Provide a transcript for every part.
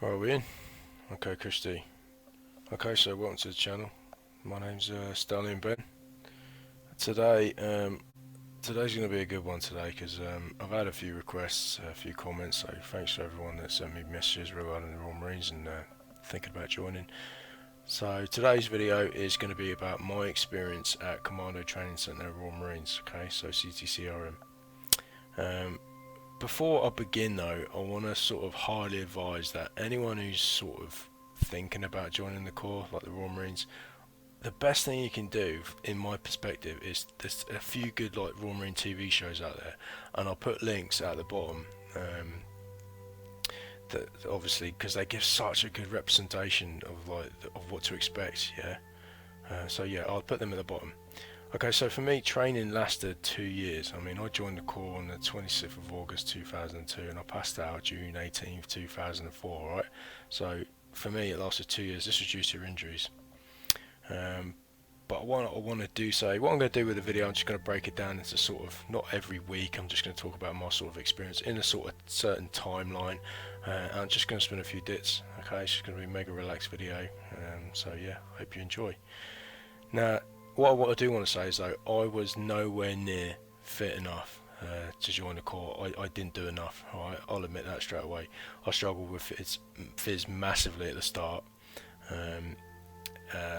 Are we in? Okay, Christy. Okay, so welcome to the channel. My name's Stanley and Ben. Today, today's going to be a good one today because I've had a few requests, a few comments. So thanks to everyone that sent me messages regarding the Royal Marines and thinking about joining. So today's video is going to be about my experience at Commando Training Centre Royal Marines. Okay, so CTCRM. Before I begin though, I want to sort of highly advise that anyone who's sort of thinking about joining the Corps, like the Royal Marines, the best thing you can do, in my perspective, is there's a few good like Royal Marine TV shows out there, and I'll put links at the bottom. That obviously because they give such a good representation of of what to expect. Yeah. So yeah, I'll put them at the bottom. Okay, so for me, training lasted 2 years. I mean, I joined the Corps on the 26th of August 2002, and I passed out June 18th 2004. Right. So for me, it lasted 2 years. This was due to injuries. But what I'm going to do with the video, I'm just going to break it down into sort of, not every week, I'm just going to talk about my sort of experience in a sort of certain timeline. I'm just going to spin a few dits. Okay, it's just going to be a mega relaxed video. So yeah, hope you enjoy. Now, what I do want to say is though, I was nowhere near fit enough to join the Corps. I didn't do enough. Alright, I'll admit that straight away. I struggled with phys massively at the start.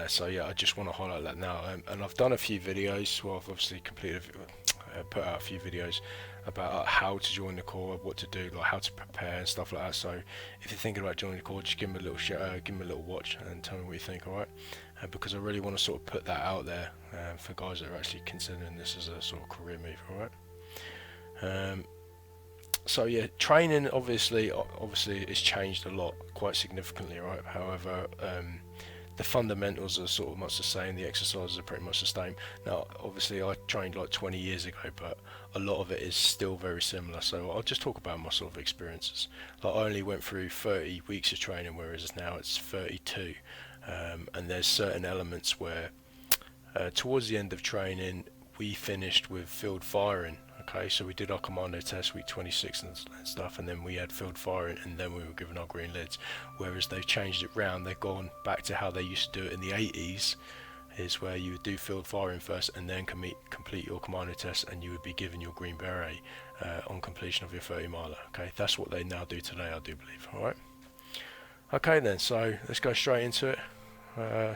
So yeah, I just want to highlight that now, and I've done a few videos. Well, I've obviously put out a few videos about how to join the Corps, what to do, like how to prepare and stuff like that. So if you're thinking about joining the Corps, just give me a little give me a little watch and tell me what you think. All right, because I really want to sort of put that out there for guys that are actually considering this as a sort of career move. All right. So yeah, training obviously it's changed a lot, quite significantly, right? However, the fundamentals are sort of much the same, the exercises are pretty much the same. Now obviously I trained like 20 years ago, but a lot of it is still very similar, so I'll just talk about my sort of experiences. Like I only went through 30 weeks of training, whereas now it's 32, and there's certain elements where towards the end of training we finished with field firing. Okay, so we did our commando test week 26 and stuff, and then we had field firing, and then we were given our green lids. Whereas they've changed it round, they've gone back to how they used to do it in the 80s, is where you would do field firing first and then complete your commando test, and you would be given your green beret on completion of your 30 miler. Okay, that's what they now do today, I do believe. Alright, okay then, so let's go straight into it.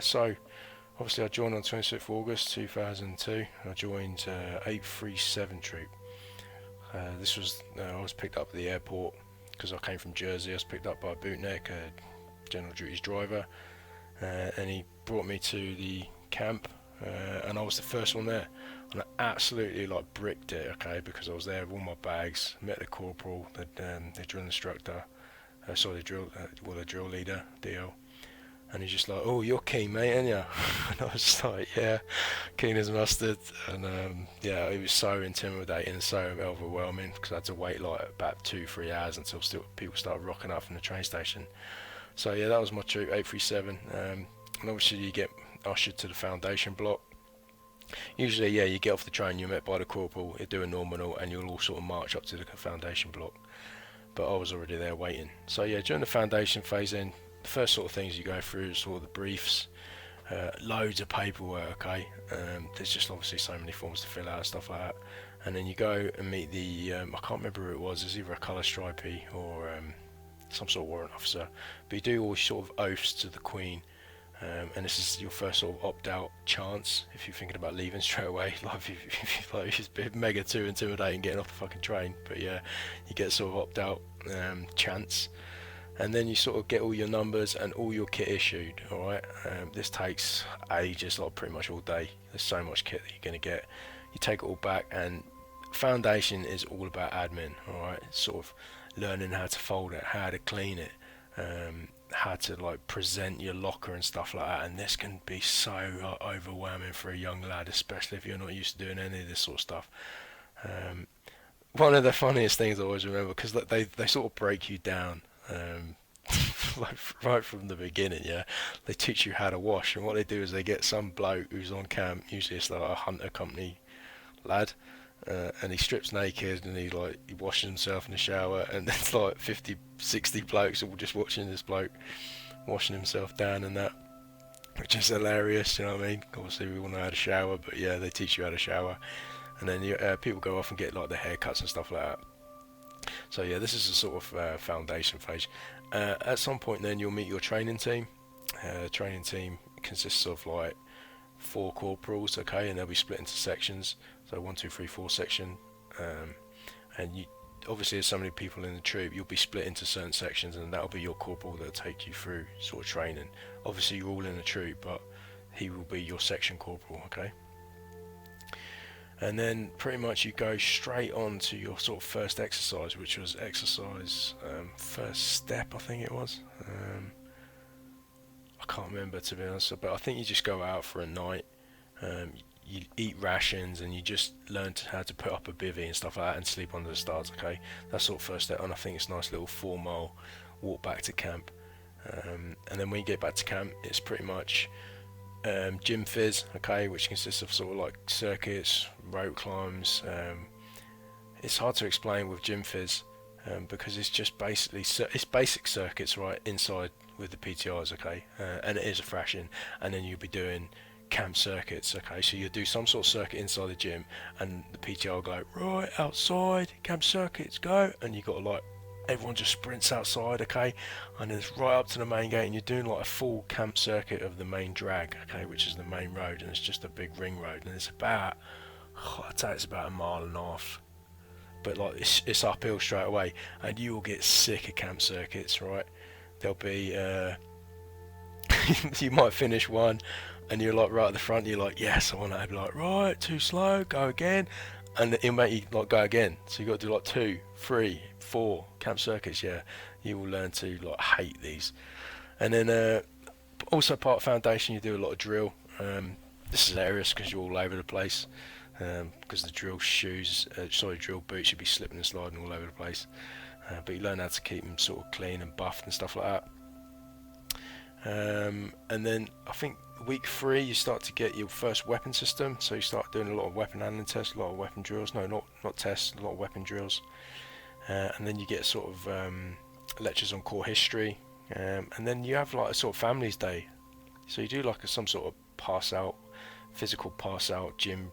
So obviously I joined on 26th of August 2002. I joined 837 troop. This was I was picked up at the airport because I came from Jersey. I was picked up by a bootneck, general duties driver, and he brought me to the camp, and I was the first one there, and I absolutely like bricked it. Okay, because I was there with all my bags, met the corporal, the drill instructor, the drill leader, DL. And he's just like, "Oh, you're keen, mate, ain't you?" And I was just like, "Yeah, keen as mustard." And yeah, it was so intimidating and so overwhelming because I had to wait like about 2-3 hours until people started rocking up from the train station. So yeah, that was my troop, 837. And obviously you get ushered to the foundation block. Usually, yeah, you get off the train, you're met by the corporal, you do a nominal, and you'll all sort of march up to the foundation block. But I was already there waiting. So yeah, during the foundation phase, then the first sort of things you go through is sort of the briefs, loads of paperwork. Okay, there's just obviously so many forms to fill out and stuff like that. And then you go and meet the I can't remember who it was. It's either a colour stripey or some sort of warrant officer. But you do all sort of oaths to the Queen. And this is your first sort of opt-out chance if you're thinking about leaving straight away. Like it's a bit mega too intimidating getting off the fucking train. But yeah, you get sort of opt-out chance. And then you sort of get all your numbers and all your kit issued. Alright, this takes ages, like pretty much all day. There's so much kit that you're going to get. You take it all back, and foundation is all about admin. Alright, sort of learning how to fold it, how to clean it, how to like present your locker and stuff like that. And this can be so overwhelming for a young lad, especially if you're not used to doing any of this sort of stuff. One of the funniest things I always remember, because they sort of break you down. Like right from the beginning, yeah, they teach you how to wash, and what they do is they get some bloke who's on camp, usually it's like a hunter company lad, and he strips naked and he washes himself in the shower, and there's like 50, 60 blokes all just watching this bloke washing himself down and that, which is hilarious. You know what I mean? Obviously we all know how to shower, but yeah, they teach you how to shower, and then people go off and get like their haircuts and stuff like that. So yeah, this is a sort of foundation phase. At some point then you'll meet your training team. Training team consists of like 4 corporals, okay, and they'll be split into sections. So 1, 2, 3, 4 section, and you obviously there's so many people in the troop, you'll be split into certain sections, and that'll be your corporal that'll take you through sort of training. Obviously you're all in a troop, but he will be your section corporal, okay. And then pretty much you go straight on to your sort of first exercise, which was exercise first step, I think it was. I can't remember, to be honest, but I think you just go out for a night. You eat rations and you just learn how to put up a bivvy and stuff like that and sleep under the stars, okay. That's sort of first step, and I think it's a nice little 4-mile walk back to camp. And then when you get back to camp, it's pretty much gym phys, okay, which consists of sort of like circuits, rope climbs. It's hard to explain with gym phys because it's just basically it's basic circuits right inside with the PTRs, okay, and it is a fraction, and then you'll be doing camp circuits, okay. So you do some sort of circuit inside the gym, and the PTR will go right outside, camp circuits, go, and you got to like everyone just sprints outside, okay, and it's right up to the main gate, and you're doing like a full camp circuit of the main drag, okay, which is the main road, and it's just a big ring road, and it's about, I'd say it's about 1.5 miles, but like it's uphill straight away, and you will get sick of camp circuits, right? There'll be you might finish one and you're like right at the front, you're like, yes, I want to be like, right, too slow, go again, and it'll make you like go again. So you got to do like 2, 3, 4 camp circuits. Yeah, you will learn to like hate these. And then also part of foundation, you do a lot of drill. This is hilarious because you're all over the place, because the drill drill boots should be slipping and sliding all over the place, but you learn how to keep them sort of clean and buffed and stuff like that. And then I think week 3 you start to get your first weapon system, so you start doing a lot of weapon handling tests, a lot of weapon drills, no, not tests, a lot of weapon drills, and then you get sort of lectures on core history, and then you have like a sort of families day, so you do like some sort of physical pass out gym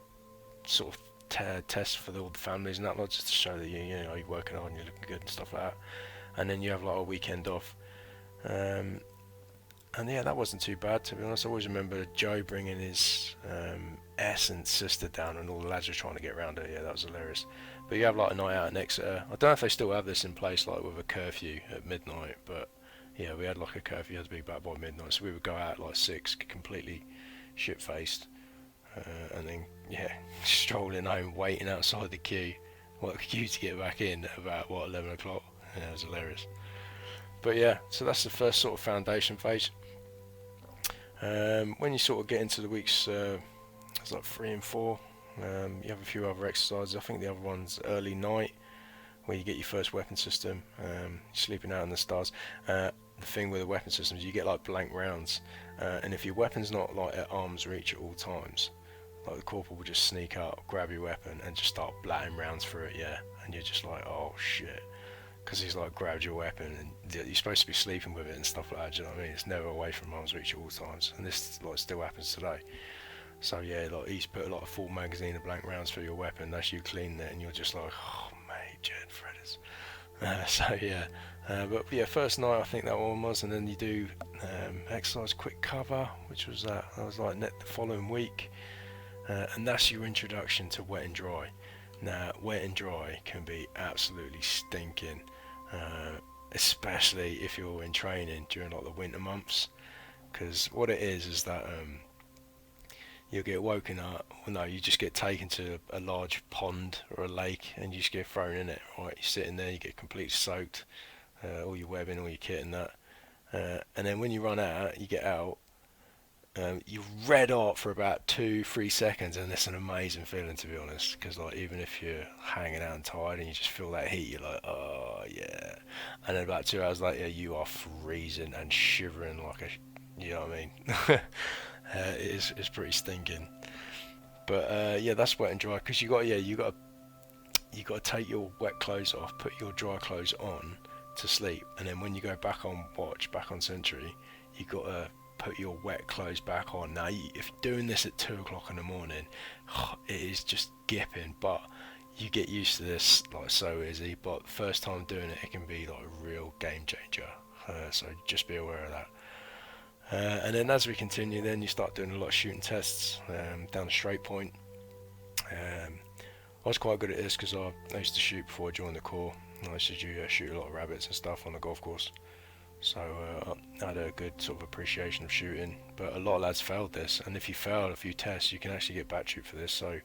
sort of test for all the families and that lot, just to show that you know you're working hard and you're looking good and stuff like that. And then you have like a weekend off, and yeah, that wasn't too bad, to be honest. I always remember Joe bringing his S and sister down, and all the lads were trying to get around her. Yeah, that was hilarious. But you have like a night out in Exeter. I don't know if they still have this in place, like with a curfew at midnight, but yeah, we had like a curfew, you had to be back by midnight, so we would go out at like 6, completely shit-faced, and then yeah, strolling home, waiting outside the queue, the queue to get back in at about 11 o'clock. Yeah, it was hilarious. But yeah, so that's the first sort of foundation phase. When you sort of get into the weeks, it's like 3 and 4, you have a few other exercises. I think the other one's early night, where you get your first weapon system, sleeping out in the stars. The thing with the weapon systems, you get like blank rounds, and if your weapon's not like at arm's reach at all times, like the corporal will just sneak up, grab your weapon, and just start blatting rounds through it, yeah, and you're just like, oh shit, because he's like grabbed your weapon, and you're supposed to be sleeping with it and stuff like that, do you know what I mean? It's never away from arm's reach at all times, and this like still happens today. So yeah, like he's put like a full magazine of blank rounds through your weapon, that's you cleaning it, and you're just like, oh mate, Jet Fredders. So yeah, but yeah, first night I think that one was, and then you do exercise quick cover, which was that was like the following week, and that's your introduction to wet and dry. Now wet and dry can be absolutely stinking, especially if you're in training during like the winter months, because what it is that you'll get woken up, well no, you just get taken to a large pond or a lake, and you just get thrown in it, right? You're sitting there, you get completely soaked, all your webbing, all your kit and that, and then when you run out, you get out, you're red hot for about 2-3 seconds, and it's an amazing feeling, to be honest, because like even if you're hanging out and tired and you just feel that heat, you're like, oh yeah, and then about 2 hours later you are freezing and shivering like a, you know what I mean? It's pretty stinking, but yeah, that's wet and dry, because you got you got to take your wet clothes off, put your dry clothes on to sleep, and then when you go back on watch, back on sentry, you got to put your wet clothes back on. Now, if you're doing this at 2 o'clock in the morning, it is just gipping, but you get used to this like so easy. But first time doing it, it can be like a real game changer. So just be aware of that. And then as we continue, then you start doing a lot of shooting tests down the straight point. I was quite good at this because I used to shoot before I joined the Corps. I used to shoot a lot of rabbits and stuff on the golf course. So I had a good sort of appreciation of shooting. But a lot of lads failed this, and if you fail a few tests, you can actually get back troop for this. So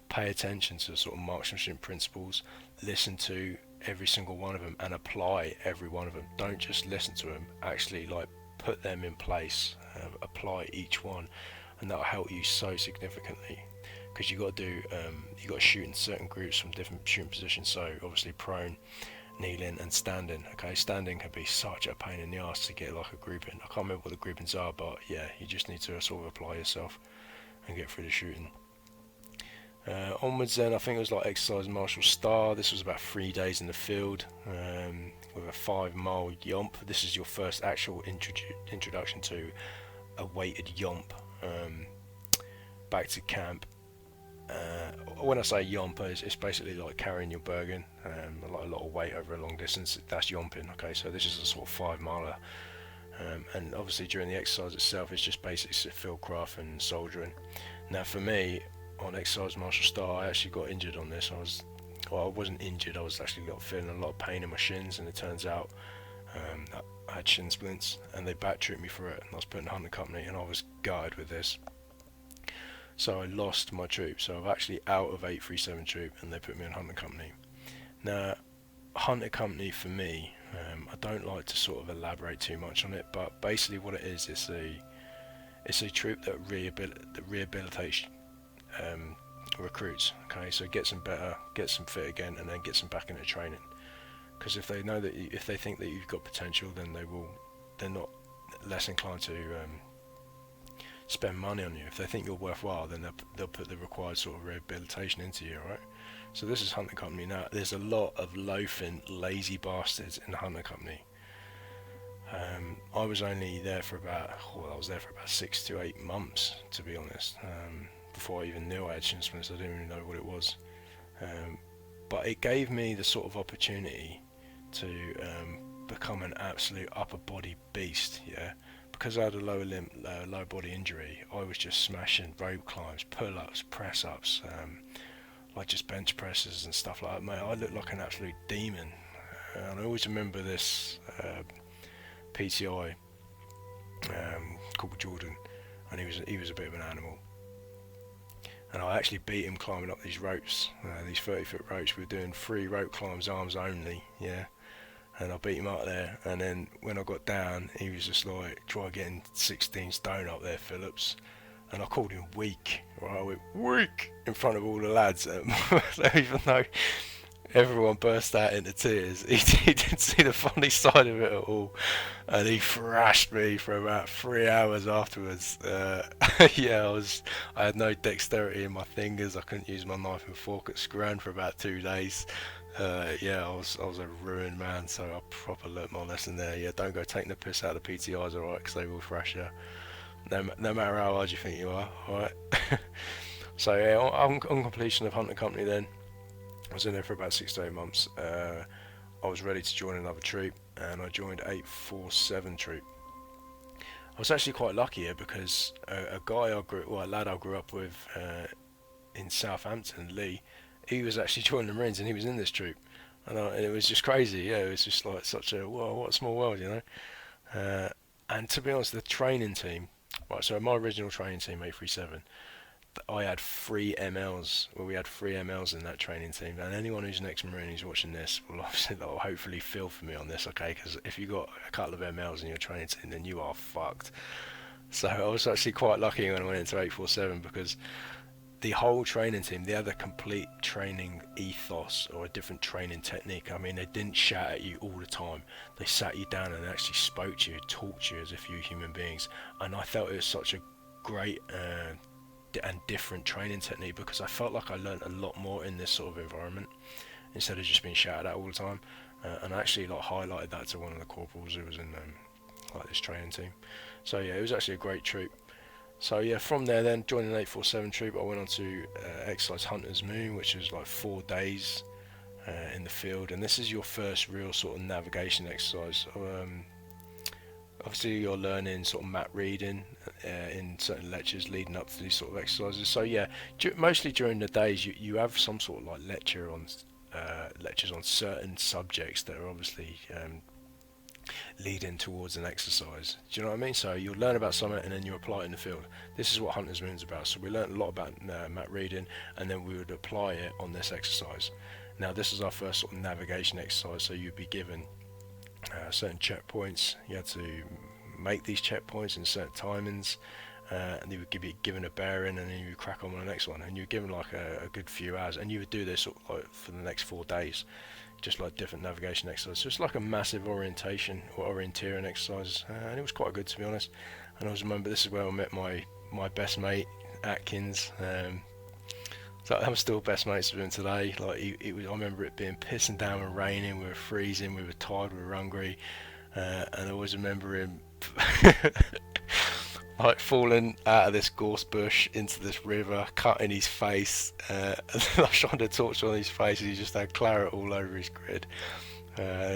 pay attention to sort of marksmanship principles, listen to every single one of them and apply every one of them. Don't just listen to them, actually like put them in place, apply each one, and that'll help you so significantly. Because you got to shoot in certain groups from different shooting positions. So obviously prone, kneeling, and standing. Okay, standing can be such a pain in the ass to get like a grouping. I can't remember what the groupings are, but yeah, you just need to sort of apply yourself and get through the shooting. Onwards then, I think it was like exercise Marshall Star. This was about 3 days in the field with a 5-mile yomp. This is your first actual introduction to a weighted yomp back to camp. When I say yomp, it's basically like carrying your Bergen, like a lot of weight over a long distance. That's yomping. Okay, so this is a sort of 5-miler, and obviously during the exercise itself, it's just basics of field craft and soldiering. Now for me, on exercise Marshall Star, I actually got injured on this. I wasn't injured. I was actually feeling a lot of pain in my shins, and it turns out I had shin splints, and they back trooped me for it. And I was put in hunting company, and I was gutted with this. So I lost my troop. So I'm actually out of 837 troop, and they put me in hunting company. Now, hunting company for me, I don't like to sort of elaborate too much on it, but basically what it is, it's a troop that rehabilitates recruits. Okay, so gets them better, gets them fit again, and then gets them back into training. Because if they know that if they think that you've got potential, then they're not less inclined to spend money on you. If they think you're worthwhile, then they'll put the required sort of rehabilitation into you. Right. So this is hunting company. Now there's a lot of loafing, lazy bastards in the hunting company. I was only there for about 6 to 8 months, to be honest. Before I even knew I had shin splints, I didn't even know what it was. But it gave me the sort of opportunity to become an absolute upper body beast. Yeah, because I had a lower body injury, I was just smashing rope climbs, pull-ups, press-ups, like just bench presses and stuff like that. Mate, I looked like an absolute demon. And I always remember this PTI called Jordan, and he was a bit of an animal. And I actually beat him climbing up these ropes, these 30-foot ropes. We were doing 3 rope climbs, arms only, yeah. And I beat him up there. And then when I got down, he was just like, try getting 16 stone up there, Phillips. And I called him weak, right? I went, weak, in front of all the lads. Even though everyone burst out into tears, he didn't see the funny side of it at all, and he thrashed me for about 3 hours afterwards. Yeah, I had no dexterity in my fingers. I couldn't use my knife and fork at scran for about 2 days. Yeah, I was a ruined man. So I proper learnt my lesson there. Yeah, don't go taking the piss out of the PTIs, alright, because they will thrash you. No matter how hard you think you are, alright. So yeah, on completion of hunting company then, I was in there for about 6 to 8 months. I was ready to join another troop, and I joined 847 troop. I was actually quite lucky here because a lad I grew up with in Southampton, Lee, he was actually joining the Marines, and he was in this troop, and it was just crazy. Yeah, it was just like such a what a small world, you know. And to be honest, the training team, right? So my original training team, 837. I had 3 MLs. Well, we had 3 MLs in that training team, and anyone who's an ex-Marine who's watching this will obviously hopefully feel for me on this, okay? Because if you got a couple of MLs in your training team, then you are fucked. So I was actually quite lucky when I went into 847 because the whole training team, they had a complete training ethos or a different training technique. I mean, they didn't shout at you all the time. They sat you down and actually spoke to you, talked to you as if you were human beings, and I felt it was such a great and different training technique, because I felt like I learned a lot more in this sort of environment instead of just being shouted at all the time. And I actually like highlighted that to one of the corporals who was in like this training team. So yeah, it was actually a great troop. So yeah, from there then joining an 847 troop, I went on to exercise Hunter's Moon, which was like 4 days in the field, and this is your first real sort of navigation exercise. Obviously you're learning sort of map reading in certain lectures leading up to these sort of exercises. So yeah, mostly during the days you have some sort of like lectures on certain subjects that are obviously leading towards an exercise. Do you know what I mean? So you'll learn about something and then you apply it in the field. This is what Hunter's Moon's about. So we learned a lot about map reading, and then we would apply it on this exercise. Now this is our first sort of navigation exercise, so you'd be given certain checkpoints. You had to make these checkpoints in certain timings, and you would be given a bearing, and then you would crack on the next one, and you were given like a good few hours, and you would do this sort of like for the next 4 days, just like different navigation exercises. So it's like a massive orientation or orienteering exercise, and it was quite good, to be honest. And I always remember this is where I met my best mate Atkins. So I'm still best mates with him today. Like I remember it being pissing down and raining. We were freezing. We were tired. We were hungry, and I always remember him like falling out of this gorse bush into this river, cutting his face. And I shined a torch on his face, and he just had claret all over his grid.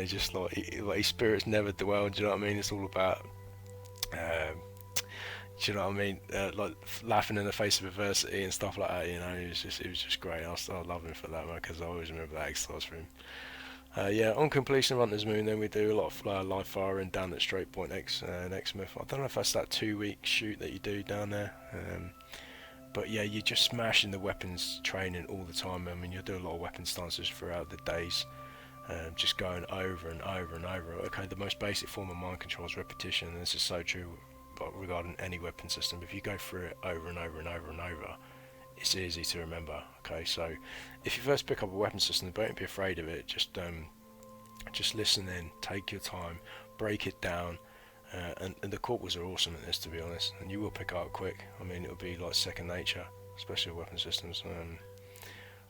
Just like his spirits never dwell. Do you know what I mean? It's all about. Do you know what I mean? Like laughing in the face of adversity and stuff like that. You know, it was just great. I love him for that, man, because I always remember that exercise for him. Yeah, on completion of Hunter's Moon, then we do a lot of live firing down at Straight Point Exmouth. I don't know if that's that 2-week shoot that you do down there. But yeah, you're just smashing the weapons training all the time. I mean, you'll do a lot of weapon stances throughout the days. Just going over and over and over. Okay, the most basic form of mind control is repetition, and this is so true regarding any weapon system. If you go through it over and over and over and over, it's easy to remember. Okay, so if you first pick up a weapon system, don't be afraid of it. Just listen in, take your time, break it down, and the corporals are awesome at this, to be honest, and you will pick up quick. I mean, it'll be like second nature, especially with weapon systems.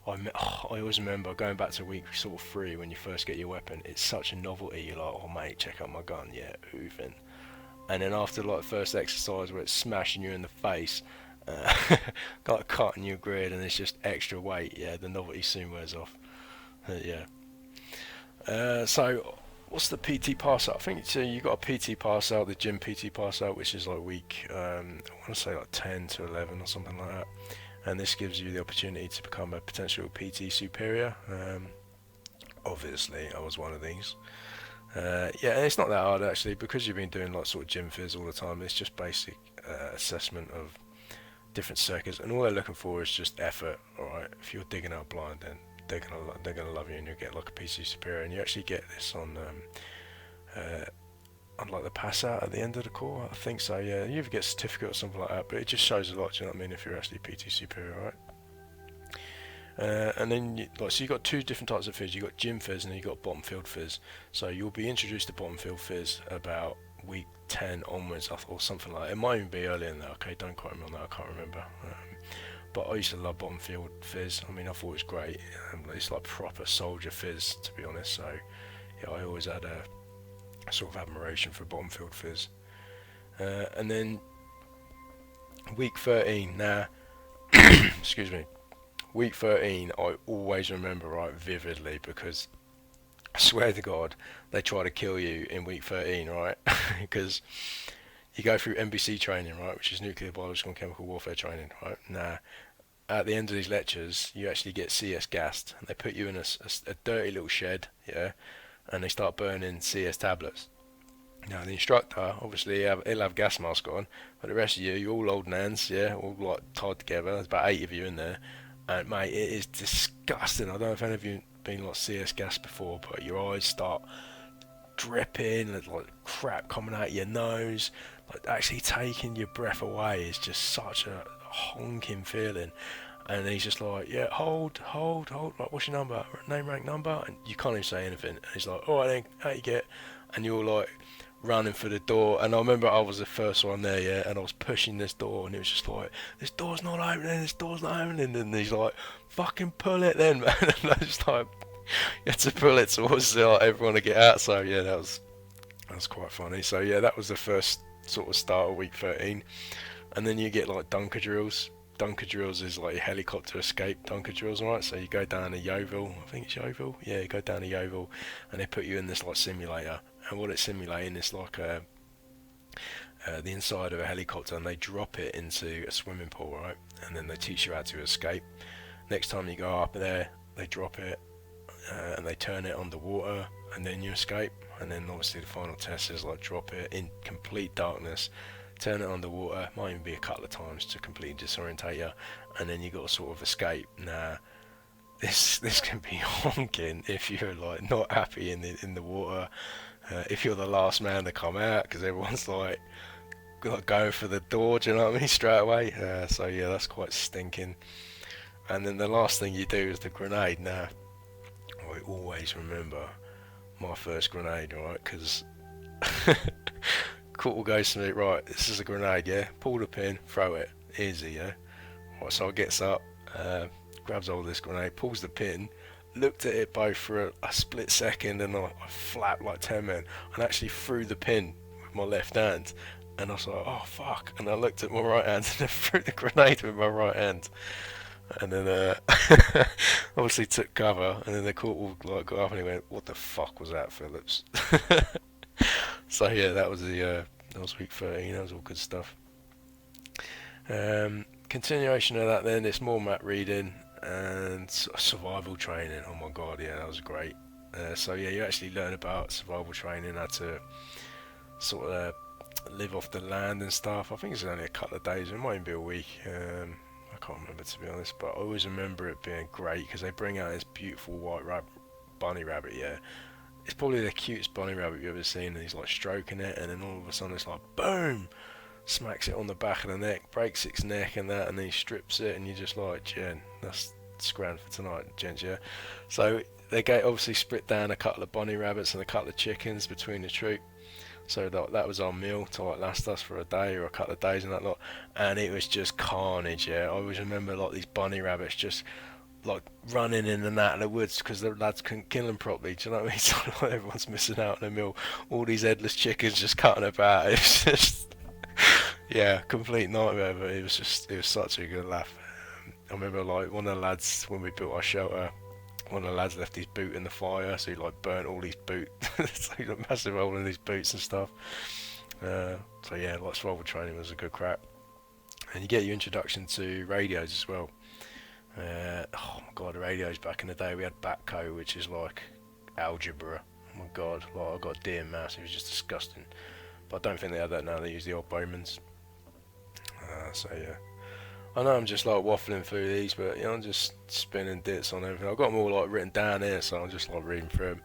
I always remember going back to week sort of 3 when you first get your weapon. It's such a novelty. You're like, oh mate, check out my gun, yeah, oofing. And then after like the first exercise where it's smashing you in the face, got cutting your grid, and it's just extra weight, yeah, the novelty soon wears off. Yeah. So what's the PT pass out? I think you got a PT pass out, the gym PT pass out, which is like week I want to say like 10 to 11 or something like that. And this gives you the opportunity to become a potential PT superior. Obviously I was one of these. Yeah, and it's not that hard actually, because you've been doing like sort of gym phys all the time. It's just basic assessment of different circuits, and all they're looking for is just effort. All right, if you're digging out blind, then they're gonna love you, and you'll get like a PC superior, and you actually get this on like the pass out at the end of the course. I think so. Yeah, you either get a certificate or something like that, but it just shows a lot. Do you know what I mean? If you're actually PT superior, right? And then so you got 2 different types of phys. You got gym phys and you got bottom field phys. So you'll be introduced to bottom field phys about week 10 onwards, or something like that. It might even be earlier than that. Okay, don't quote me on that. I can't remember. But I used to love bottom field phys. I mean, I thought it was great. It's like proper soldier phys, to be honest. So yeah, I always had a sort of admiration for bottom field phys. And then week 13. Now, excuse me. Week 13, I always remember right vividly, because I swear to God, they try to kill you in week 13, right? Because you go through NBC training, right, which is nuclear, biological, and chemical warfare training, right? Now, at the end of these lectures, you actually get CS gassed, and they put you in a dirty little shed, yeah, and they start burning CS tablets. Now, the instructor, obviously, he'll have gas mask on, but the rest of you, you're all old nans, yeah, all like tied together. There's about 8 of you in there. And mate, it is disgusting. I don't know if any of you have been like CS gas before, but your eyes start dripping, and like crap coming out your nose. Like actually taking your breath away is just such a honking feeling. And he's just like, yeah, hold. Like, what's your number? Name, rank, number. And you can't even say anything. And he's like, all right then, how you get? And you're like running for the door, and I remember I was the first one there, yeah, and I was pushing this door, and it was just like, this door's not opening, this door's not opening, and he's like, fucking pull it then, man, and I just like, you had to pull it towards everyone to get out. So yeah, that was quite funny. So yeah, that was the first sort of start of week 13, and then you get like Dunker drills. Dunker drills is like helicopter escape Dunker drills, right? So you go down to Yeovil, I think it's Yeovil. Yeah, you go down to Yeovil, and they put you in this like simulator, and what it's simulating is like the inside of a helicopter, and they drop it into a swimming pool, right? And then they teach you how to escape. Next time you go up there, they drop it, and they turn it underwater, and then you escape. And then obviously the final test is like drop it in complete darkness, turn it underwater, might even be a couple of times to completely disorientate you, and then you got to sort of escape. Now this can be honking if you're like not happy in the water, if you're the last man to come out, because everyone's like going for the door, do you know what I mean, straight away. So yeah, that's quite stinking. And then the last thing you do is the grenade. Now I always remember my first grenade, right? Because Court goes to me, right, this is a grenade, yeah? Pull the pin, throw it, easy, yeah? Right, so I gets up, grabs hold of this grenade, pulls the pin, looked at it both for a split second, and I flapped like 10 men, and actually threw the pin with my left hand, and I was like, oh fuck, and I looked at my right hand and then threw the grenade with my right hand. And then obviously took cover, and then the court like got up and he went, "What the fuck was that, Phillips?" So yeah, that was week 13. That was all good stuff. Continuation of that, then it's more map reading and survival training. Oh my god, yeah, that was great. So yeah, you actually learn about survival training, how to sort of live off the land and stuff. I think it's only a couple of days. It might even be a week. I can't remember, to be honest, but I always remember it being great because they bring out this beautiful white bunny rabbit. Yeah, it's probably the cutest bunny rabbit you've ever seen, and he's like stroking it, and then all of a sudden it's like boom, smacks it on the back of the neck, breaks its neck and that, and then he strips it, and you're just like, Jen, that's grand for tonight, gents. Yeah, so they obviously split down a couple of bunny rabbits and a couple of chickens between the troop. So that was our meal to like last us for a day or a couple of days and that lot, and it was just carnage. Yeah, I always remember like these bunny rabbits just like running in and out of the woods because the lads couldn't kill them properly. Do you know what I mean? So like, everyone's missing out on the meal. All these headless chickens just cutting about. It was just yeah, complete nightmare. But it was such a good laugh. I remember like one of the lads when we built our shelter. One of the lads left his boot in the fire, so he like burnt all his boot. So he got a massive hole in his boots and stuff. So yeah, like survival training was a good crack. And you get your introduction to radios as well. Oh my god, the radios back in the day, we had Batco, which is like algebra. Oh my god, like I got deer and mouse, it was just disgusting. But I don't think they have that now, they use the old Bowmans. So yeah. I know I'm just like waffling through these, but you know, I'm just spinning dits on everything. I've got them all like written down here, so I'm just like reading through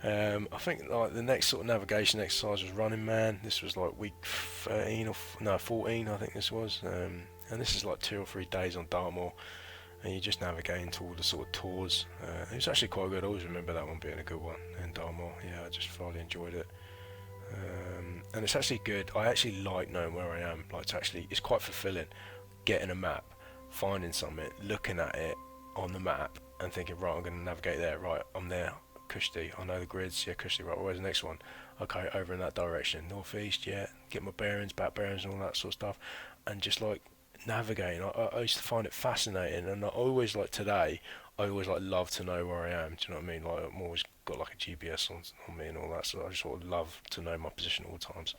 them. I think like the next sort of navigation exercise was Running Man. This was like week 13 or 14, I think this was. And this is like 2 or 3 days on Dartmoor, and you're just navigating to all the sort of tours. It was actually quite good. I always remember that one being a good one in Dartmoor. Yeah, I just thoroughly enjoyed it. And it's actually good. I actually like knowing where I am. Like, it's quite fulfilling. Getting a map, finding something, looking at it on the map and thinking, right, I'm going to navigate there, right, I'm there, Kushti, I know the grids, yeah, Kushti, right, where's the next one? Okay, over in that direction, northeast, yeah, get my bearings, back bearings and all that sort of stuff, and just like navigating. I used to find it fascinating, and I always, like today, I always like love to know where I am, do you know what I mean? Like I'm always got like a GPS on me and all that, so I just sort of love to know my position at all times.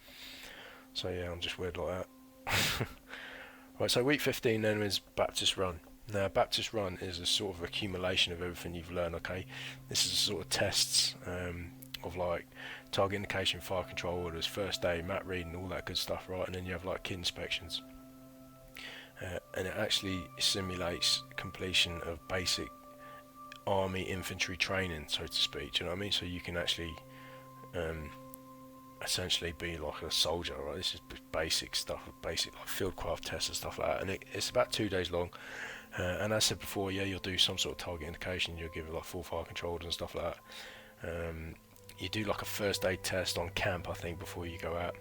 So yeah, I'm just weird like that. Right, so week 15 then is Baptist Run. Now, Baptist Run is a sort of accumulation of everything you've learned, okay? This is a sort of tests of like target indication, fire control orders, first aid, map reading, all that good stuff, right? And then you have like kit inspections. And it actually simulates completion of basic army infantry training, so to speak, do you know what I mean? So you can actually essentially be like a soldier, right? This is basic stuff, basic like fieldcraft tests and stuff like that, and it's about 2 days long. And as I said before, yeah, you'll do some sort of target indication, you'll give it like full fire controls and stuff like that. you do like a first aid test on camp, I think, before you go out.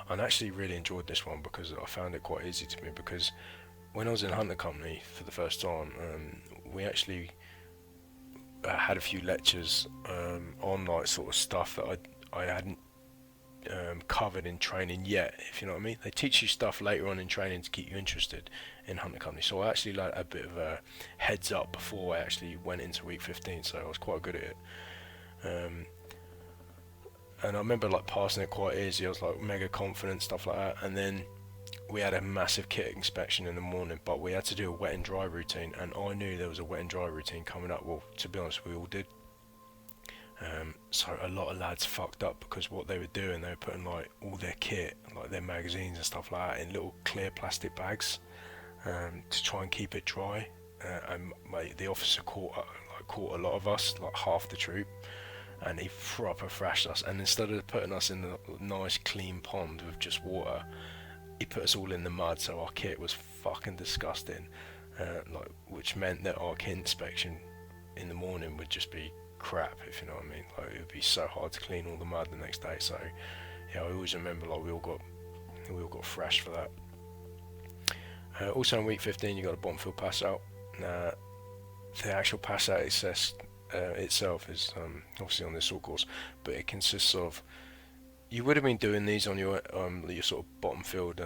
And I actually really enjoyed this one because I found it quite easy to me, because when I was in hunter company for the first time, we actually had a few lectures on like sort of stuff that I hadn't covered in training yet, if you know what I mean. They teach you stuff later on in training to keep you interested in hunter company, so I actually like a bit of a heads up before I actually went into week 15, so I was quite good at it. And I remember like passing it quite easy. I was like mega confident, stuff like that. And then we had a massive kit inspection in the morning, but we had to do a wet and dry routine, and I knew there was a wet and dry routine coming up. Well, to be honest, we all did. So a lot of lads fucked up, because what they were doing, they were putting like all their kit, like their magazines and stuff like that, in little clear plastic bags to try and keep it dry. And the officer caught a lot of us, like half the troop, and he proper thrashed us. And instead of putting us in the nice clean pond with just water, he put us all in the mud, so our kit was fucking disgusting. Which meant that our kit inspection in the morning would just be crap, if you know what I mean. Like, it would be so hard to clean all the mud the next day. So yeah, I always remember like we all got thrashed for that. Also in week 15 you got a bottom field pass out. The actual pass out itself is obviously on this sort course, but it consists of, you would have been doing these on your sort of bottom field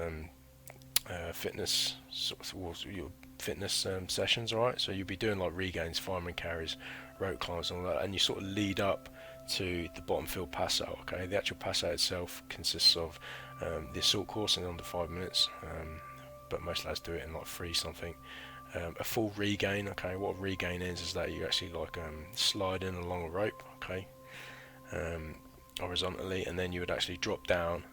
fitness your fitness sessions, alright? So you'll be doing like regains, fireman carries, rope climbs and all that, and you sort of lead up to the bottom field pass out. Okay, the actual pass out itself consists of the assault course in under 5 minutes, but most lads do it in like 3 something. A full regain. Okay, what a regain is that you actually like slide in along a rope, okay, horizontally, and then you would actually drop down,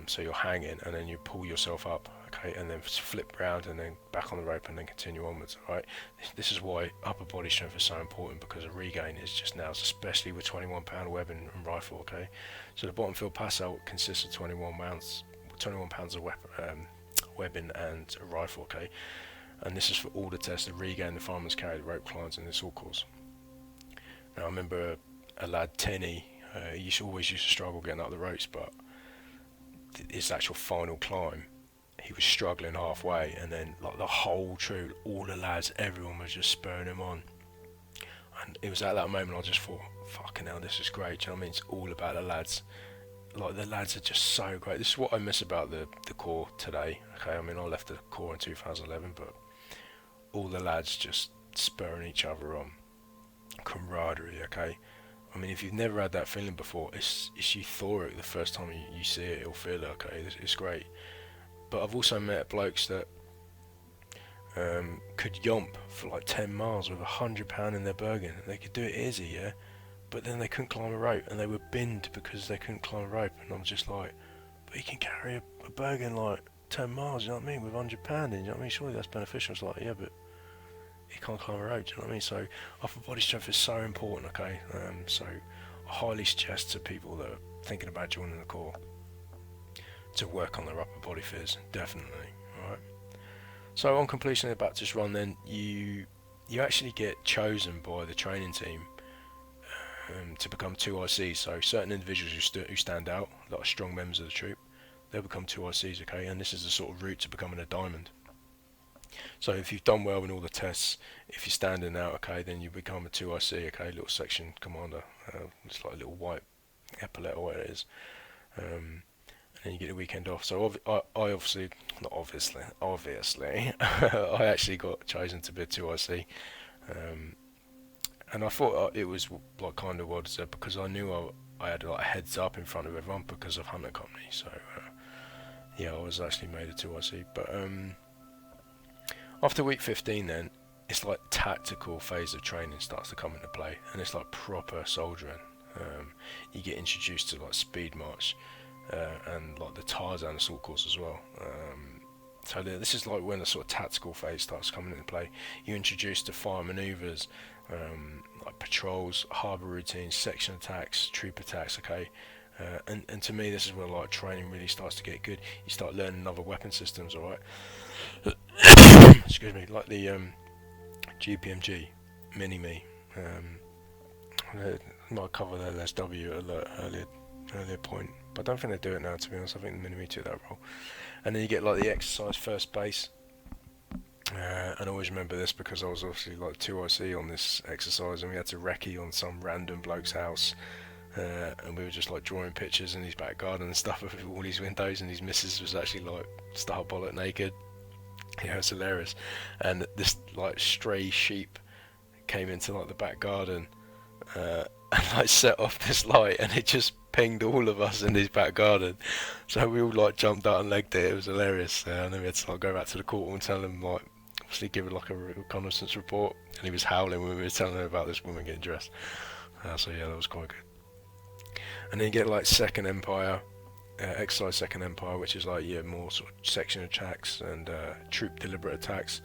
so you're hanging, and then you pull yourself up, okay, and then flip round and then back on the rope and then continue onwards. Alright, this is why upper body strength is so important, because a regain is just now, especially with 21-pound weapon and rifle. Okay, so the bottom field pass out consists of 21 pounds of weapon and a rifle. Okay, and this is for all the tests: the regain, the fireman's carry, the rope climbs, and the assault course. Now I remember a lad, Tenny, he always used to struggle getting up the ropes, but his actual final climb, he was struggling halfway, and then like the whole troop, all the lads, everyone was just spurring him on. And it was at that moment I just thought, fucking hell, this is great. Do you know what I mean? It's all about the lads. Like, the lads are just so great. This is what I miss about the Corps today. Okay, I mean, I left the Corps in 2011, but all the lads just spurring each other on. Camaraderie, okay? I mean, if you've never had that feeling before, it's euphoric the first time you see it, you'll feel it, okay? It's great. But I've also met blokes that could yomp for like 10 miles with £100 in their Bergen. They could do it easy, yeah? But then they couldn't climb a rope, and they were binned because they couldn't climb a rope. And I'm just like, but you can carry a Bergen like 10 miles, you know what I mean, with £100 in, you know what I mean? Surely that's beneficial. It's like, yeah, but you can't climb a rope, do you know what I mean? So upper body strength is so important, okay? So I highly suggest to people that are thinking about joining the Corps to work on their upper body phys, definitely. Alright. So on completion of the Baptist run, then you actually get chosen by the training team to become 2 ICs. So certain individuals who stand out, that are strong members of the troop, they'll become 2 ICs, okay? And this is the sort of route to becoming a diamond. So if you've done well in all the tests, if you're standing out, okay, then you become a 2 IC, okay, little section commander. It's like a little white epaulet or what it is. And then you get the weekend off. So I obviously, I actually got chosen to be a 2 IC. And I thought it was like kind of what I said, because I knew I had like a heads up in front of everyone because of hunter company. So yeah, I was actually made a 2 IC. But after week 15, then it's like tactical phase of training starts to come into play, and it's like proper soldiering. You get introduced to like speed march and like the Tarzan assault course as well. So this is like when the sort of tactical phase starts coming into play. You're introduced to fire manoeuvres, like patrols, harbour routines, section attacks, troop attacks, okay? And to me, this is where like training really starts to get good. You start learning other weapon systems, alright? Excuse me, like the GPMG, Mini-Me, might cover the LSW at an earlier point, but I don't think they do it now, to be honest. I think the mini-me took that role. And then you get like the exercise first base, and I always remember this because I was obviously like 2IC on this exercise, and we had to recce on some random bloke's house, and we were just like drawing pictures in his back garden and stuff of all his windows, and his missus was actually like star bollock naked. Yeah, it's hilarious. And this like stray sheep came into like the back garden, and like set off this light, and it just pinged all of us in his back garden. So we all like jumped out and legged it. It was hilarious. And then we had to like go back to the court and tell him, like, obviously give it like a reconnaissance report. And he was howling when we were telling him about this woman getting dressed. So yeah, that was quite good. And then you get like Second Empire, exercise Second Empire, which is like more sort of section attacks and troop deliberate attacks.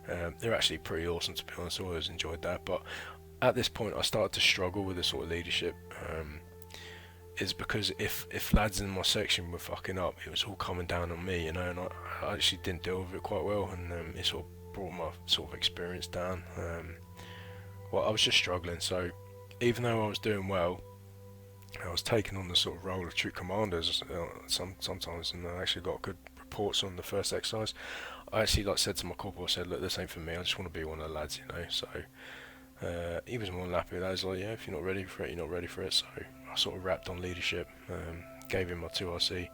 They're actually pretty awesome, to be honest. I always enjoyed that, but at this point I started to struggle with the sort of leadership. Is because if lads in my section were fucking up, it was all coming down on me, and I actually didn't deal with it quite well, and it sort of brought my sort of experience down. Well, I was just struggling, so even though I was doing well, I was taking on the sort of role of troop commanders sometimes, and I actually got good reports on the first exercise. I actually like said to my corporal, I said, look, this ain't for me, I just want to be one of the lads, so he was more than happy with that. He was like, yeah, if you're not ready for it, you're not ready for it. So I sort of wrapped on leadership, gave him my 2RC,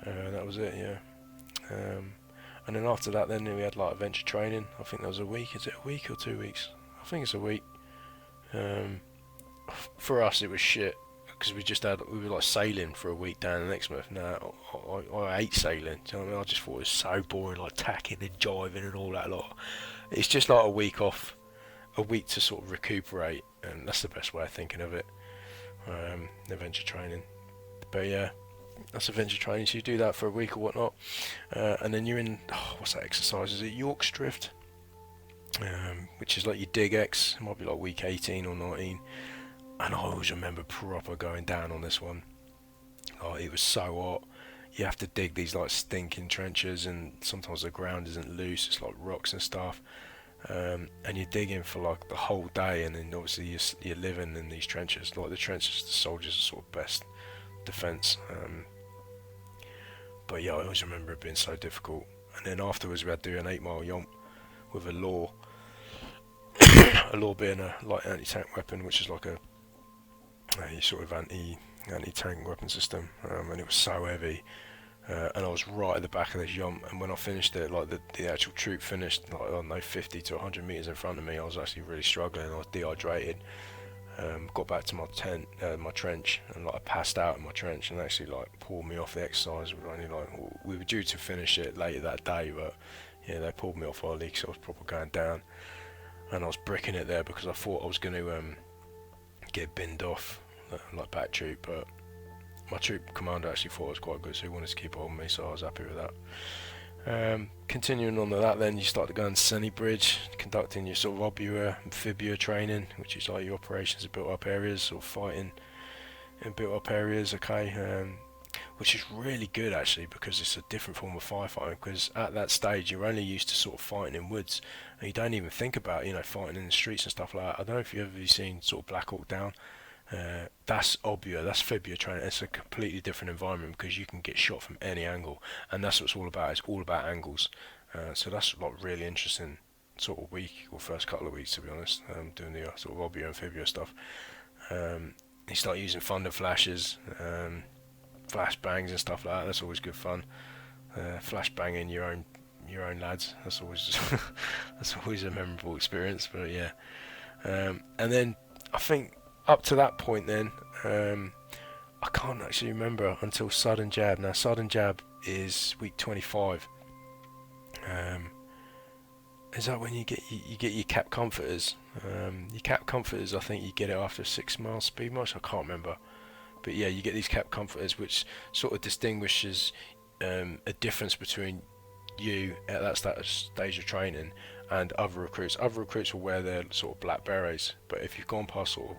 that was it, yeah. And then after that, then we had like adventure training. I think that was a week. Is it a week or 2 weeks? I think it's a week. For us, it was shit because we were like sailing for a week down in Exmouth. Now I hate sailing. Do you know what I mean? I just thought it was so boring, like tacking and jiving and all that lot. It's just like a week off. A week to sort of recuperate, and that's the best way of thinking of it. Adventure training, but yeah, that's adventure training. So you do that for a week or whatnot, and then you're in what's that exercise? Is it York's Drift? Which is like your dig X. It might be like week 18 or 19. And I always remember proper going down on this one. Oh, it was so hot. You have to dig these like stinking trenches, and sometimes the ground isn't loose. It's like rocks and stuff. And you're digging for like the whole day, and then obviously you're living in these trenches. Like the trenches, the soldiers are sort of best defence. But yeah, I always remember it being so difficult. And then afterwards we had to do an 8-mile yomp with a law. A law being a light anti-tank weapon, which is like a sort of anti-tank weapon system, and it was so heavy. And I was right at the back of this jump, and when I finished it, like the actual troop finished, like, I don't know, 50 to 100 metres in front of me. I was actually really struggling. I was dehydrated. Got back to my tent, my trench, and like I passed out in my trench, and actually like pulled me off the exercise. We were due to finish it later that day, but yeah, they pulled me off early because I was probably going down, and I was bricking it there because I thought I was going to get binned off like back troop, but my troop commander actually thought it was quite good, so he wanted to keep hold of me, so I was happy with that. Continuing on to that, then you start to go on Sunny Bridge, conducting your sort of amphibia training, which is like your operations in built up areas, or fighting in built up areas, okay, which is really good actually, because it's a different form of firefighting, because at that stage you're only used to sort of fighting in woods, and you don't even think about, fighting in the streets and stuff like that. I don't know if you've ever seen sort of Black Hawk Down. That's obia, that's phibia training. It's a completely different environment because you can get shot from any angle, and that's what it's all about. It's all about angles. So that's like really interesting sort of week, or first couple of weeks, to be honest, doing the sort of obia and phibia stuff. You start using thunder flashes, flash bangs and stuff like that. That's always good fun. Flash banging your own lads. That's always that's always a memorable experience. But yeah, and then I think up to that point, then I can't actually remember until Sudden Jab. Now, Sudden Jab is week 25. Is that when you get your cap comforters? Your cap comforters, I think you get it after 6 mile speed march. I can't remember, but yeah, you get these cap comforters, which sort of distinguishes a difference between you at that stage of training and other recruits. Other recruits will wear their sort of black berets, but if you've gone past sort of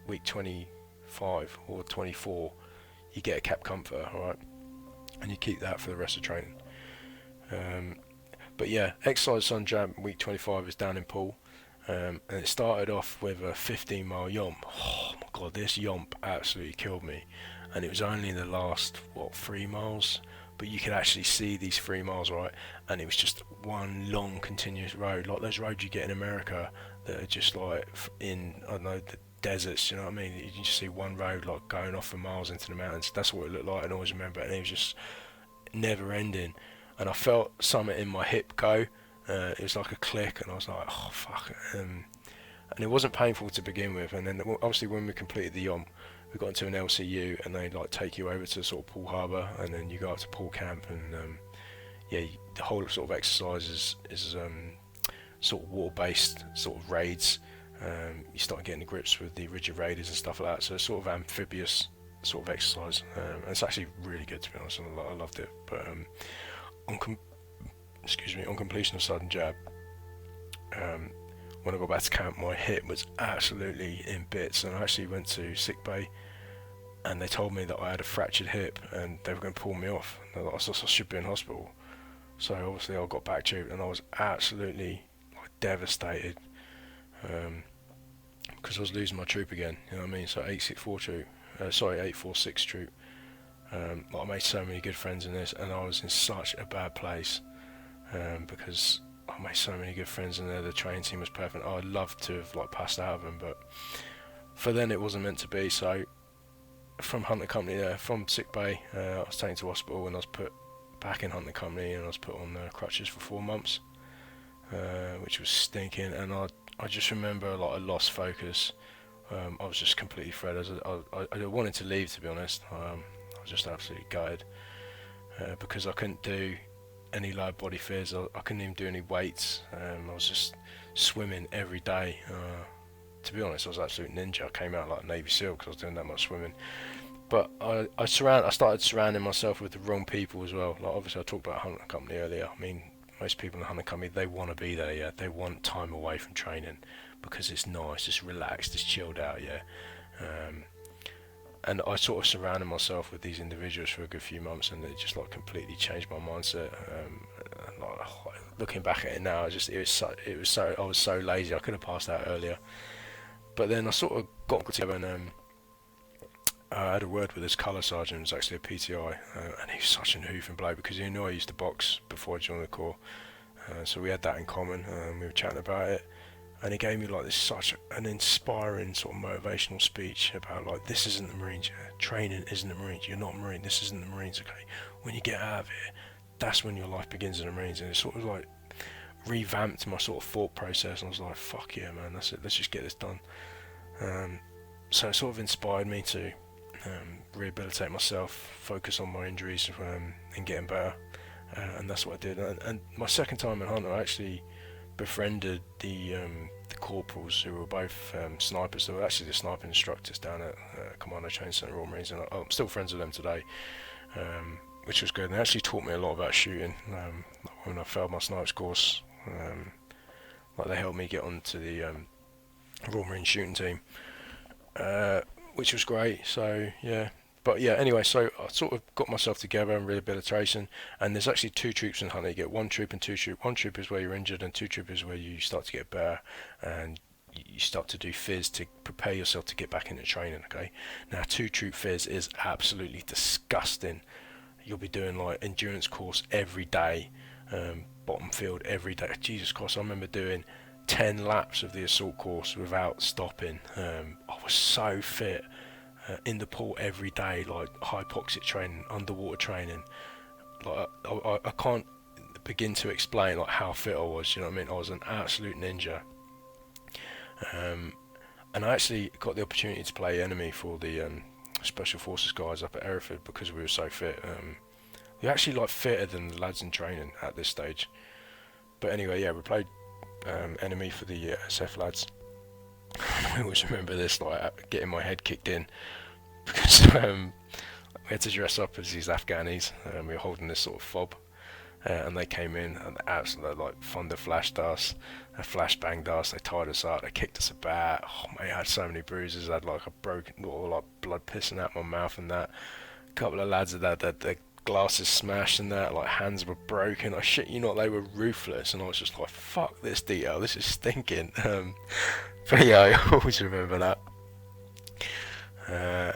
week 25 or 24, you get a cap comforter, alright, and you keep that for the rest of training. But yeah, exercise Sun Jab week 25 is down in Poole, And it started off with a 15-mile yomp. Oh my god, this yomp absolutely killed me. And it was only the last, 3 miles? But you could actually see these 3 miles, right? And it was just one long continuous road, like those roads you get in America that are just like in, I don't know, the deserts, you know what I mean? You can just see one road like going off for miles into the mountains. That's what it looked like, and I always remember it. And it was just never ending. And I felt something in my hip go. It was like a click, and I was like, oh fuck. And it wasn't painful to begin with. And then obviously when we completed the yomp, we got into an LCU, and they like take you over to sort of Pool Harbour, and then you go up to Pool Camp, and yeah, the whole sort of exercise is sort of water-based sort of raids. You start getting the grips with the rigid raiders and stuff like that. So it's sort of amphibious sort of exercise. And it's actually really good, to be honest. I loved it. But on completion of sudden jab, when I got back to camp, my hip was absolutely in bits, and I actually went to sick bay, and they told me that I had a fractured hip, and they were going to pull me off. I should be in hospital. So obviously I got back tubed, and I was absolutely like devastated, because I was losing my troop again. You know what I mean? So 864 troop, 846 troop. I made so many good friends in this, and I was in such a bad place, because I made so many good friends in there. The training team was perfect. I'd love to have like passed out of them, but for then it wasn't meant to be. So from hunting company there, from sick bay, I was taken to hospital, and I was put back in hunting company, and I was put on crutches for 4 months, which was stinking. And I just remember like I lost focus. I was just completely fed. I wanted to leave, to be honest. I was just absolutely gutted, because I couldn't do any lower body phys. I couldn't even do any weights. I was just swimming every day. To be honest, I was an absolute ninja. I came out like a Navy SEAL because I was doing that much swimming. But I started surrounding myself with the wrong people as well. Like obviously I talked about hunting company earlier. I mean, most people in the hunting company, they want to be there, yeah. They want time away from training because it's nice, it's relaxed, it's chilled out, yeah. And I sort of surrounded myself with these individuals for a good few months, and it just like completely changed my mindset. And, like, looking back at it now, I was so lazy. I could have passed out earlier, but then I sort of got together, and I had a word with this colour sergeant. It was actually a PTI, and he was such an hoofing bloke because he knew I used to box before I joined the corps. So we had that in common. We were chatting about it. And he gave me like such an inspiring sort of motivational speech about like, this isn't the Marines, yeah? Training isn't the Marines, you're not a Marine, this isn't the Marines, okay? When you get out of here, that's when your life begins in the Marines. And it sort of like revamped my sort of thought process, and I was like, fuck yeah man, that's it, let's just get this done. So it sort of inspired me to rehabilitate myself, focus on my injuries, and getting better. And that's what I did. And my second time in Hunter, I actually befriended the corporals who were both snipers. They were actually the sniping instructors down at Commando Training Centre Royal Marines, and I'm still friends with them today, which was good. And they actually taught me a lot about shooting. When I failed my snipes course, like they helped me get onto the Royal Marine shooting team, which was great. So yeah. But yeah, anyway, so I sort of got myself together in rehabilitation, and there's actually 2 troops in Hunter. You get 1 troop and 2 troop. 1 troop is where you're injured, and 2 troop is where you start to get better, and you start to do phys to prepare yourself to get back into training, okay? Now, 2 troop phys is absolutely disgusting. You'll be doing like endurance course every day, bottom field every day. Jesus Christ, I remember doing 10 laps of the assault course without stopping. I was so fit. In the pool every day, like hypoxic training, underwater training. Like I can't begin to explain like how fit I was. You know what I mean? I was an absolute ninja. And I actually got the opportunity to play enemy for the special forces guys up at Hereford because we were so fit. We were actually like fitter than the lads in training at this stage. But anyway, yeah, we played enemy for the SF lads. I always remember this, like getting my head kicked in because we had to dress up as these Afghanis, and we were holding this sort of fob, and they came in and absolutely like thunder flashed us, they flashbanged us, they tied us up, they kicked us about. Oh mate, I had so many bruises. I had like a broken, or like blood pissing out my mouth and that. A couple of lads had their glasses smashed and that, like hands were broken. I shit you not, they were ruthless, and I was just like, fuck this detail, this is stinking. But yeah, I always remember that.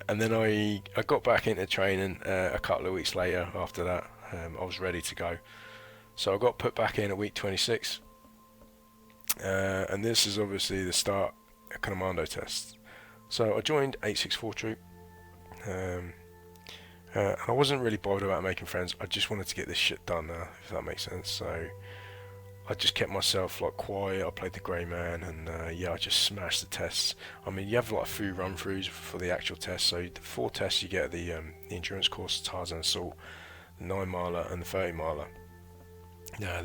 And then I got back into training a couple of weeks later after that. I was ready to go. So I got put back in at week 26. And this is obviously the start of Commando tests. So I joined 864 Troop. I wasn't really bothered about making friends. I just wanted to get this shit done, if that makes sense. So I just kept myself like quiet. I played the grey man, and yeah, I just smashed the tests. I mean, you have like a few run-throughs for the actual tests. So the 4 tests you get: the endurance course, Tarzan Assault, the 9-miler, and the 30-miler. Now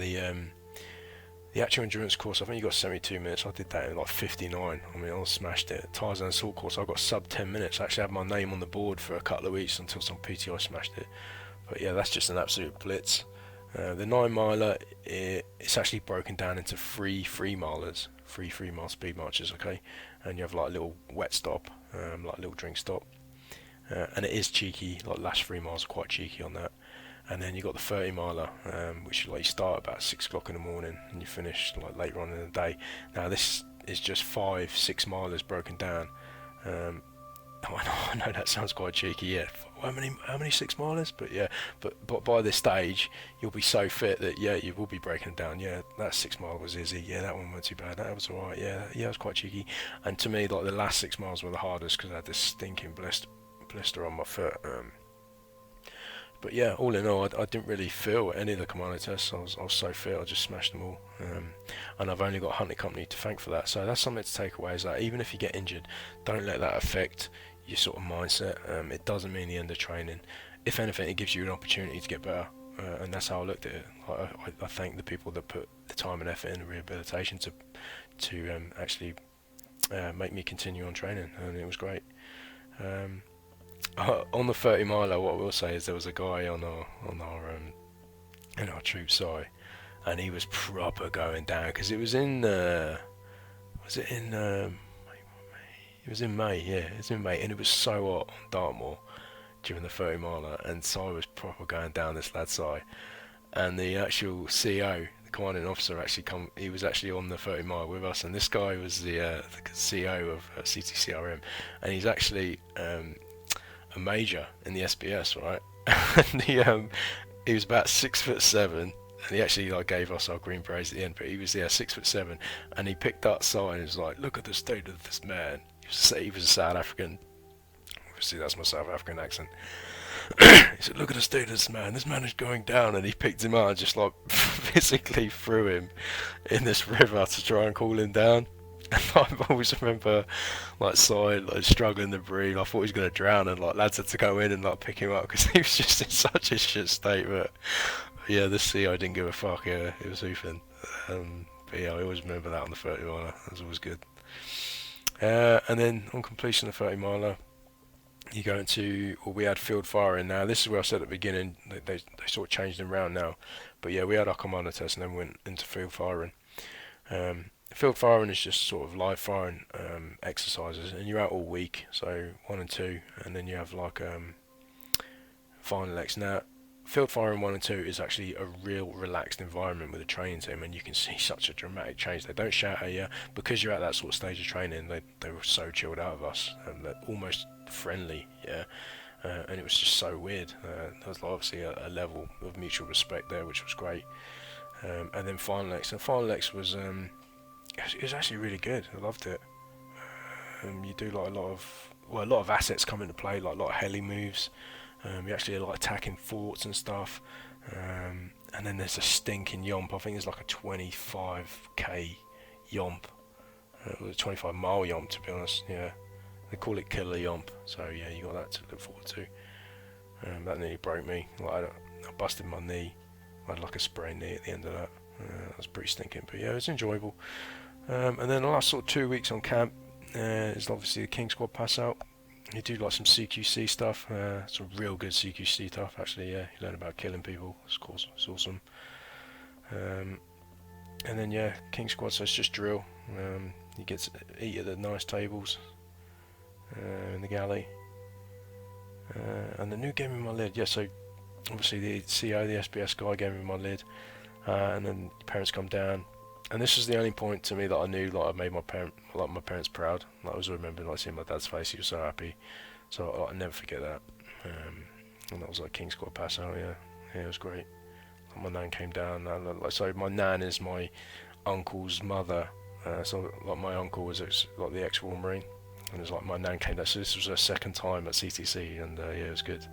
the actual endurance course, I think you got 72 minutes. I did that in like 59. I mean, I smashed it. Tarzan Assault course, I got sub 10 minutes. I actually had my name on the board for a couple of weeks until some PTI smashed it. But yeah, that's just an absolute blitz. The 9-miler, it's actually broken down into 3 3-milers, 3 3-mile speed marches, okay? And you have like a little wet stop, like a little drink stop. And it is cheeky, like last 3 miles are quite cheeky on that. And then you got the 30-miler, which like you start about 6 o'clock in the morning and you finish like later on in the day. Now this is just 5 6-milers broken down. I know that sounds quite cheeky, yeah. How many 6-milers? But yeah, but by this stage you'll be so fit that yeah, you will be breaking down. Yeah, that 6-mile was easy. Yeah, that one wasn't too bad. That was alright. Yeah, it was quite cheeky. And to me, like the last 6 miles were the hardest because I had this stinking blister on my foot. But yeah, all in all, I didn't really feel any of the Commando tests. I was so fit, I just smashed them all. And I've only got Hunting Company to thank for that. So that's something to take away, is that even if you get injured, don't let that affect your sort of mindset. It doesn't mean the end of training. If anything, it gives you an opportunity to get better. And that's how I looked at it. I thank the people that put the time and effort in the rehabilitation to actually make me continue on training, and it was great. On the 30-miler, what I will say is there was a guy on our in our troop side, and he was proper going down because it was in was it in May? It was in May, yeah, it was in May, and it was so hot on Dartmoor during the 30-miler, and so I was proper going down this lad's side, and the actual CO, the commanding officer, he was actually on the 30-mile with us, and this guy was the CO of CTCRM, and he's actually a major in the SBS, right? And he was about 6'7", and he actually like gave us our green berets at the end. But he was 6'7", and he picked up sign and was like, "Look at the state of this man." He was a South African. Obviously, that's my South African accent. He said, "Look at the state of this man. This man is going down," and he picked him up and just like physically threw him in this river to try and cool him down. And I always remember like struggling to breathe. I thought he was going to drown, and like lads had to go in and like pick him up because he was just in such a shit state. But yeah, the CO didn't give a fuck. Yeah, it was hoofing. But yeah, I always remember that on the 30-miler. That was always good. And then on completion of the 30-miler, you go into, well, we had field firing. Now this is where I said at the beginning they sort of changed them around now. But yeah, we had our Commando test and then went into field firing. Field firing is just sort of live firing exercises, and you're out all week, so 1 and 2, and then you have like final legs. Now, field firing 1 and 2 is actually a real relaxed environment with a training team, and you can see such a dramatic change. They don't shout at you because you're at that sort of stage of training. They were so chilled out of us, and they're almost friendly, yeah. And it was just so weird. There was obviously a level of mutual respect there, which was great. And then final legs. And final legs was it was actually really good. I loved it. You do like a lot of assets come into play, like a lot of heli moves. You actually like attacking forts and stuff. And then there's a stinking yomp. I think it's like a 25k yomp. It was a 25-mile yomp, to be honest. Yeah, they call it killer yomp. So yeah, you got that to look forward to. That nearly broke me. Like I busted my knee. I had like a sprained knee at the end of that. That was pretty stinking, but yeah, it was enjoyable. And then the last sort of 2 weeks on camp is obviously the King Squad pass out. You do like some CQC stuff, some real good CQC stuff actually. Yeah, you learn about killing people. Of course, it's awesome. And then yeah, King Squad, so it's just drill. You get to eat at the nice tables in the galley. And the new game in my lid, yeah. So obviously the CO, the SBS guy, gave me my lid, and then the parents come down. And this was the only point to me that I knew like I made my parents proud. Like, I always remember like seeing my dad's face; he was so happy. So I never forget that. And that was like King's Court pass out. Yeah, it was great. Like, my nan came down. So my nan is my uncle's mother. So like my uncle was like the ex-war marine, and it's like my nan came down. So this was her second time at CTC, and yeah, it was good.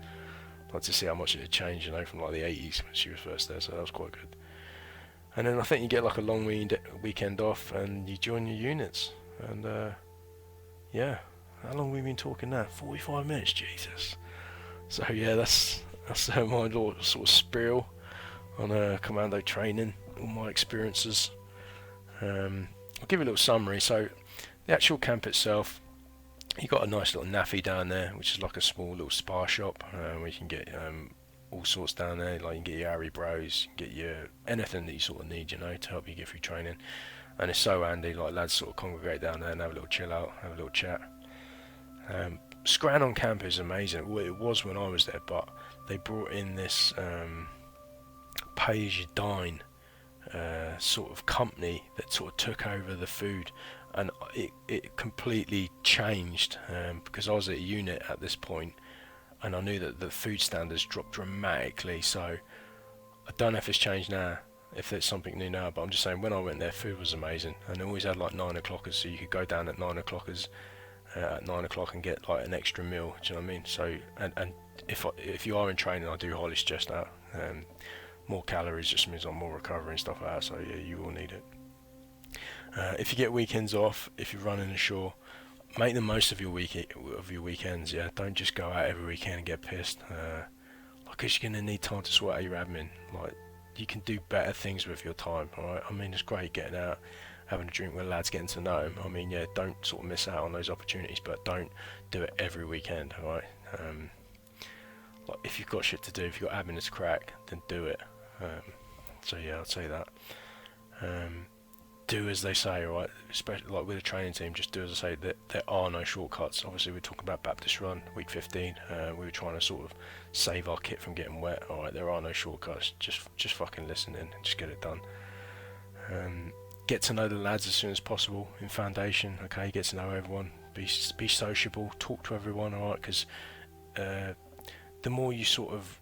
Like to see how much it had changed, you know, from like the 80s when she was first there. So that was quite good. And then I think you get like a long weekend off, and you join your units. And yeah, how long have we been talking now? 45 minutes, Jesus. So yeah, that's my little sort of spiel on commando training, all my experiences. I'll give you a little summary. So the actual camp itself, you got a nice little naffy down there, which is like a small little spa shop where you can get all sorts down there. Like you can get your Harry Bros, you can get your anything that you sort of need, you know, to help you get through training. And it's so handy. Like lads sort of congregate down there and have a little chill out, have a little chat. Scran on camp is amazing. Well, it was when I was there, but they brought in this pay as you dine sort of company that sort of took over the food, and it completely changed because I was at a unit at this point, and I knew that the food standards dropped dramatically. So I don't know if it's changed now, if there's something new now, but I'm just saying when I went there, food was amazing, and they always had like 9 o'clockers, so you could go down at 9 o'clockers at 9 o'clock and get like an extra meal. Do you know what I mean? So and if you are in training, I do highly suggest that. More calories just means more recovery and stuff like that, so yeah, you will need it. If you get weekends off, if you're running ashore, make the most of your weekends. Yeah, don't just go out every weekend and get pissed. Because you're gonna need time to sort out your admin. Like you can do better things with your time. All right. I mean, it's great getting out, having a drink with lads, getting to know them. I mean, yeah, don't sort of miss out on those opportunities, but don't do it every weekend. All right. Like if you've got shit to do, if you've got admin to crack, then do it. So yeah, I'd say that. Do as they say, right? Especially like with a training team, just do as I say. That there are no shortcuts. Obviously, we're talking about Baptist Run, week 15. We were trying to sort of save our kit from getting wet. All right, there are no shortcuts. Just fucking listen in and just get it done. Get to know the lads as soon as possible in foundation. Okay, get to know everyone. Be sociable. Talk to everyone. All right, because the more you sort of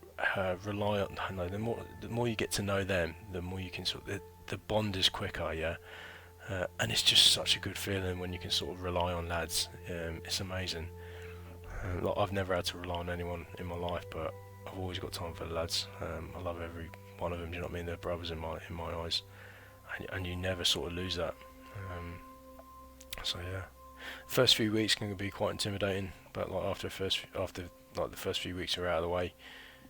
rely on, no, the more you get to know them, the more you can sort of, the bond is quicker, yeah. And it's just such a good feeling when you can sort of rely on lads. It's amazing. Like I've never had to rely on anyone in my life, but I've always got time for the lads. I love every one of them. Do you know what I mean? They're brothers in my eyes, and you never sort of lose that. So yeah, first few weeks can be quite intimidating, but like after like the first few weeks are out of the way,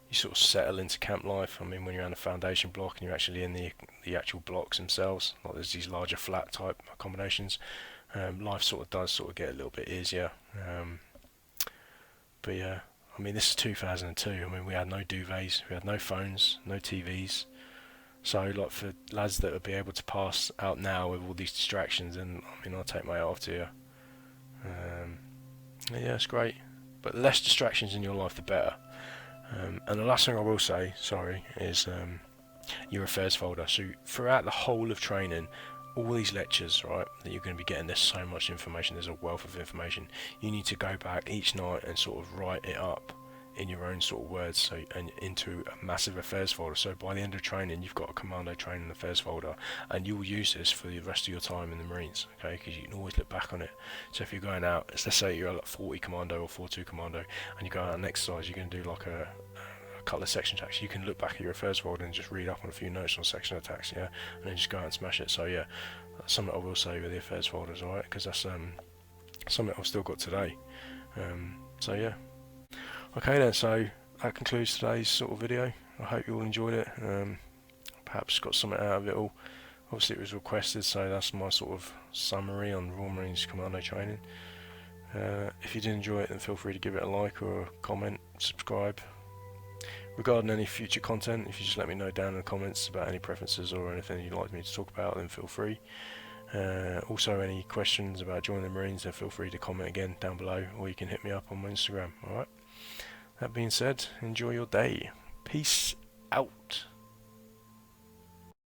you sort of settle into camp life. I mean, when you're on a foundation block and you're actually in the actual blocks themselves, like there's these larger flat type accommodations, life sort of does sort of get a little bit easier. But yeah, I mean, this is 2002. I mean, we had no duvets, we had no phones, no TVs. So like for lads that would be able to pass out now with all these distractions, and I mean, I'll take my hat off to you. Yeah, it's great, but the less distractions in your life, the better. And the last thing I will say, is your affairs folder. So throughout the whole of training, all these lectures, right, that you're going to be getting, there's so much information, there's a wealth of information. You need to go back each night and sort of write it up in your own sort of words, and into a massive affairs folder. So by the end of training, you've got a commando training affairs folder, and you will use this for the rest of your time in the Marines, okay? Because you can always look back on it. So if you're going out, let's say you're like 40 commando or 42 commando, and you go out on an exercise, you're going to do like a couple of section attacks. You can look back at your affairs folder and just read up on a few notes on section attacks, yeah, and then just go out and smash it. So yeah, that's something I will say with the affairs folders, alright? Because that's something I've still got today. So yeah. Okay then, so that concludes today's sort of video. I hope you all enjoyed it. Perhaps got something out of it all. Obviously it was requested, so that's my sort of summary on Royal Marines Commando training. If you did enjoy it, then feel free to give it a like or a comment, subscribe. Regarding any future content, if you just let me know down in the comments about any preferences or anything you'd like me to talk about, then feel free. Also, any questions about joining the Marines, then feel free to comment again down below, or you can hit me up on my Instagram. Alright. That being said, enjoy your day. Peace. Peace out.